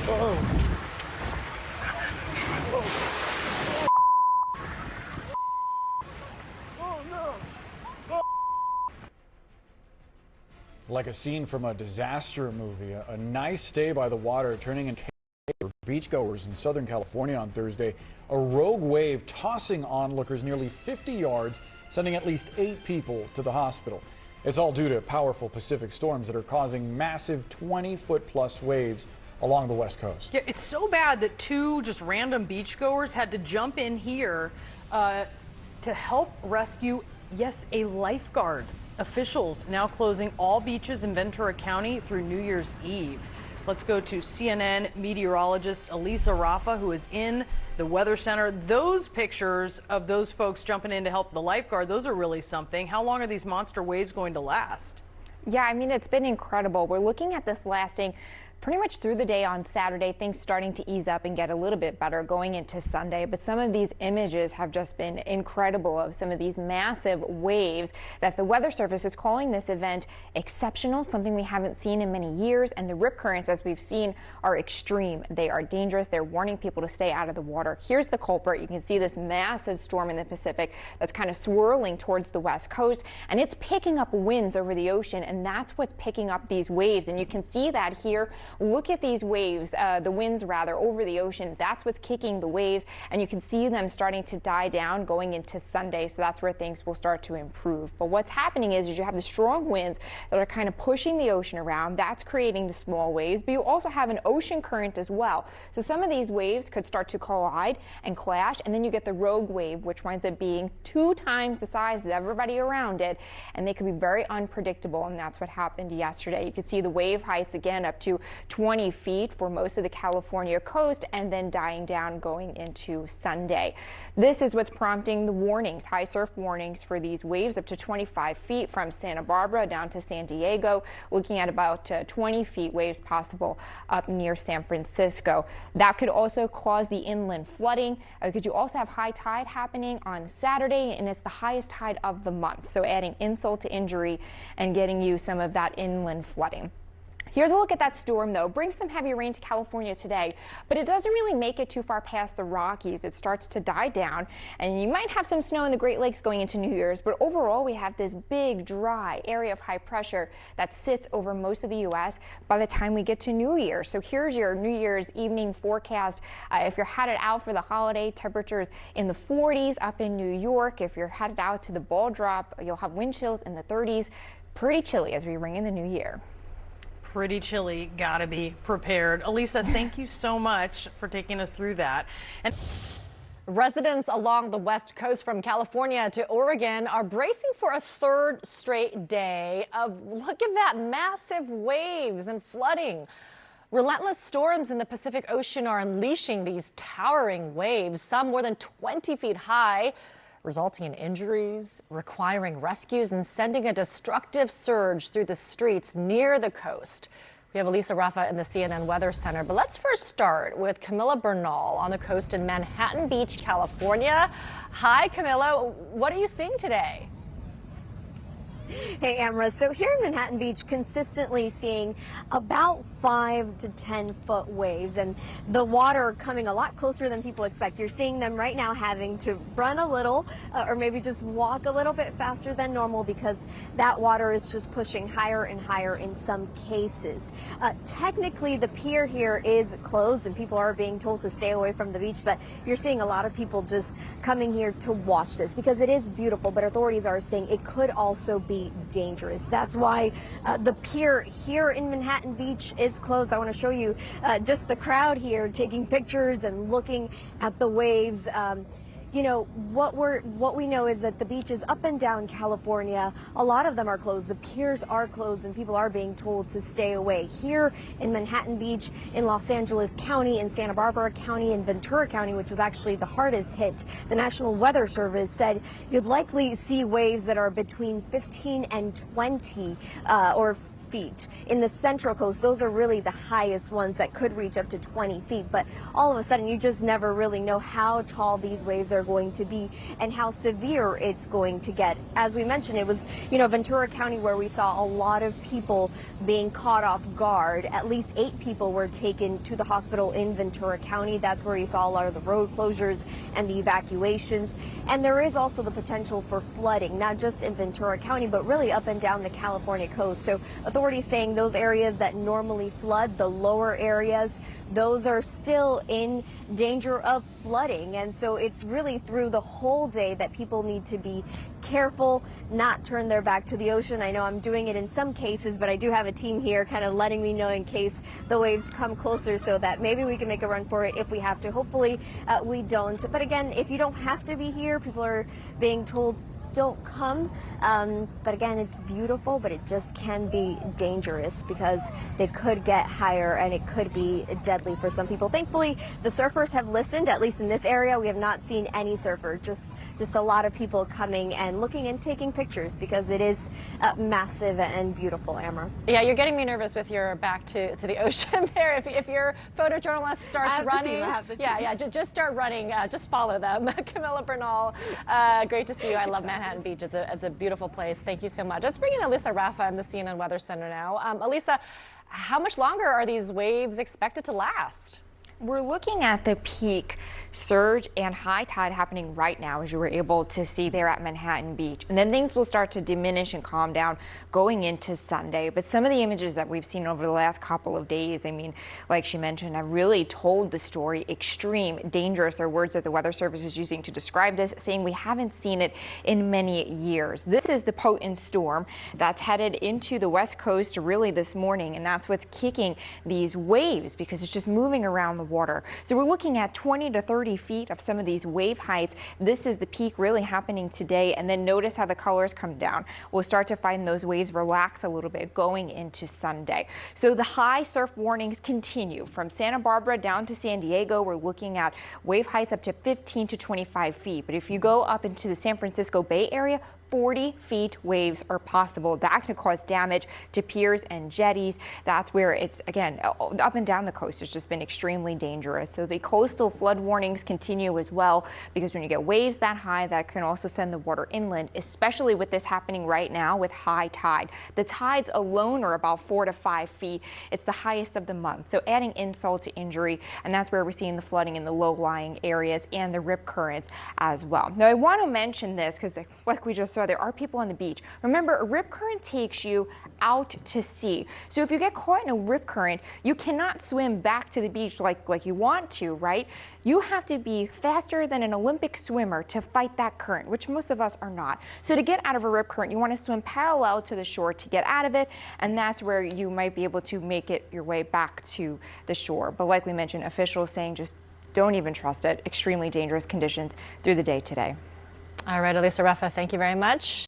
Oh. Like a scene from a disaster movie, a nice day by the water turning into for beachgoers in Southern California on Thursday. A rogue wave tossing onlookers nearly 50 yards, sending at least 8 people to the hospital. It's all due to powerful Pacific storms that are causing massive 20-foot-plus waves along the West Coast. Yeah, it's so bad that 2 just random beachgoers had to jump in here to help rescue, yes, a lifeguard. Officials now closing all beaches in Ventura County through New Year's Eve. Let's go to CNN meteorologist Elisa Raffa, who is in the weather center. Those pictures of those folks jumping in to help the lifeguard, those are really something. How long are these monster waves going to last? Yeah, I mean, it's been incredible. We're looking at this lasting pretty much through the day on Saturday, things starting to ease up and get a little bit better going into Sunday. But some of these images have just been incredible of some of these massive waves that the Weather Service is calling this event exceptional, something we haven't seen in many years. And the rip currents, as we've seen, are extreme. They are dangerous. They're warning people to stay out of the water. Here's the culprit. You can see this massive storm in the Pacific that's kind of swirling towards the West Coast, and it's picking up winds over the ocean, and that's what's picking up these waves. And you can see that here. Look at these waves, the winds rather, over the ocean. That's what's kicking the waves, and you can see them starting to die down going into Sunday, so that's where things will start to improve. But what's happening is you have the strong winds that are kind of pushing the ocean around. That's creating the small waves, but you also have an ocean current as well. So some of these waves could start to collide and clash, and then you get the rogue wave, which winds up being 2 times the size of everybody around it, and they could be very unpredictable, and that's what happened yesterday. You could see the wave heights again up to 20 feet for most of the California coast, and then dying down going into Sunday. This is what's prompting the warnings, high surf warnings for these waves up to 25 feet from Santa Barbara down to San Diego, looking at about 20 feet waves possible up near San Francisco. That could also cause the inland flooding because you also have high tide happening on Saturday, and it's the highest tide of the month. So adding insult to injury and getting you some of that inland flooding. Here's a look at that storm, though. Brings some heavy rain to California today, but it doesn't really make it too far past the Rockies. It starts to die down, and you might have some snow in the Great Lakes going into New Year's, but overall we have this big, dry area of high pressure that sits over most of the U.S. by the time we get to New Year's. So here's your New Year's evening forecast. If you're headed out for the holiday, temperatures in the 40s up in New York. If you're headed out to the ball drop, you'll have wind chills in the 30s. Pretty chilly as we ring in the new year. Pretty chilly. Gotta be prepared. Elisa, thank you so much for taking us through that. And residents along the West Coast from California to Oregon are bracing for a 3rd straight day of, look at that, massive waves and flooding. Relentless storms in the Pacific Ocean are unleashing these towering waves, some more than 20 feet high, resulting in injuries, requiring rescues, and sending a destructive surge through the streets near the coast. We have Elisa Raffa in the CNN Weather Center, but let's first start with Camilla Bernal on the coast in Manhattan Beach, California. Hi, Camilla. What are you seeing today? Hey, Amra. So here in Manhattan Beach, consistently seeing about 5 to 10 foot waves, and the water coming a lot closer than people expect. You're seeing them right now having to run a little or maybe just walk a little bit faster than normal because that water is just pushing higher and higher in some cases. Technically, the pier here is closed and people are being told to stay away from the beach, but you're seeing a lot of people just coming here to watch this because it is beautiful, but authorities are saying it could also be dangerous. That's why the pier here in Manhattan Beach is closed. I want to show you just the crowd here taking pictures and looking at the waves. You know, what we know is that the beaches up and down California, a lot of them are closed. The piers are closed and people are being told to stay away. Here in Manhattan Beach, in Los Angeles County, in Santa Barbara County, in Ventura County, which was actually the hardest hit, the National Weather Service said you'd likely see waves that are between 15 and 20 or feet. In the Central Coast, those are really the highest ones that could reach up to 20 feet. But all of a sudden, you just never really know how tall these waves are going to be and how severe it's going to get. As we mentioned, it was, Ventura County where we saw a lot of people being caught off guard. At least 8 people were taken to the hospital in Ventura County. That's where you saw a lot of the road closures and the evacuations. And there is also the potential for flooding, not just in Ventura County, but really up and down the California coast. So authorities saying those areas that normally flood, the lower areas, those are still in danger of flooding. And so it's really through the whole day that people need to be careful, not turn their back to the ocean. I know I'm doing it in some cases, but I do have a team here kind of letting me know in case the waves come closer so that maybe we can make a run for it if we have to. Hopefully we don't. But again, if you don't have to be here, people are being told don't come. But again, it's beautiful, but it just can be dangerous because they could get higher and it could be deadly for some people. Thankfully, the surfers have listened. At least in this area, we have not seen any surfer, just a lot of people coming and looking and taking pictures because it is massive and beautiful, Amber. Yeah, you're getting me nervous with your back to the ocean there. If your photojournalist starts running, just start running. Just follow them. Camilla Bernal, great to see you. I love Manhattan Beach. It's a beautiful place. Thank you so much. Let's bring in Elisa Raffa in the CNN Weather Center now. Elisa, how much longer are these waves expected to last? We're looking at the peak surge and high tide happening right now, as you were able to see there at Manhattan Beach. And then things will start to diminish and calm down going into Sunday. But some of the images that we've seen over the last couple of days, I mean, like she mentioned, have really told the story. Extreme, dangerous are words that the Weather Service is using to describe this, saying we haven't seen it in many years. This is the potent storm that's headed into the West Coast really this morning, and that's what's kicking these waves because it's just moving around the water. So we're looking at 20 to 30 feet of some of these wave heights. This is the peak really happening today. And then notice how the colors come down. We'll start to find those waves relax a little bit going into Sunday. So the high surf warnings continue from Santa Barbara down to San Diego. We're looking at wave heights up to 15 to 25 feet. But if you go up into the San Francisco Bay Area, 40 feet waves are possible. That can cause damage to piers and jetties. That's where it's, again, up and down the coast. It's just been extremely dangerous. So the coastal flood warnings continue as well, because when you get waves that high, that can also send the water inland, especially with this happening right now with high tide. The tides alone are about 4 to 5 feet. It's the highest of the month. So adding insult to injury, and that's where we're seeing the flooding in the low-lying areas and the rip currents as well. Now, I want to mention this because, like we just saw, there are people on the beach. Remember, a rip current takes you out to sea. So if you get caught in a rip current, you cannot swim back to the beach like you want to, right? You have to be faster than an Olympic swimmer to fight that current, which most of us are not. So to get out of a rip current, you want to swim parallel to the shore to get out of it, and that's where you might be able to make it your way back to the shore. But like we mentioned, officials saying just don't even trust it. Extremely dangerous conditions through the day today. All right, Elisa Raffa, thank you very much.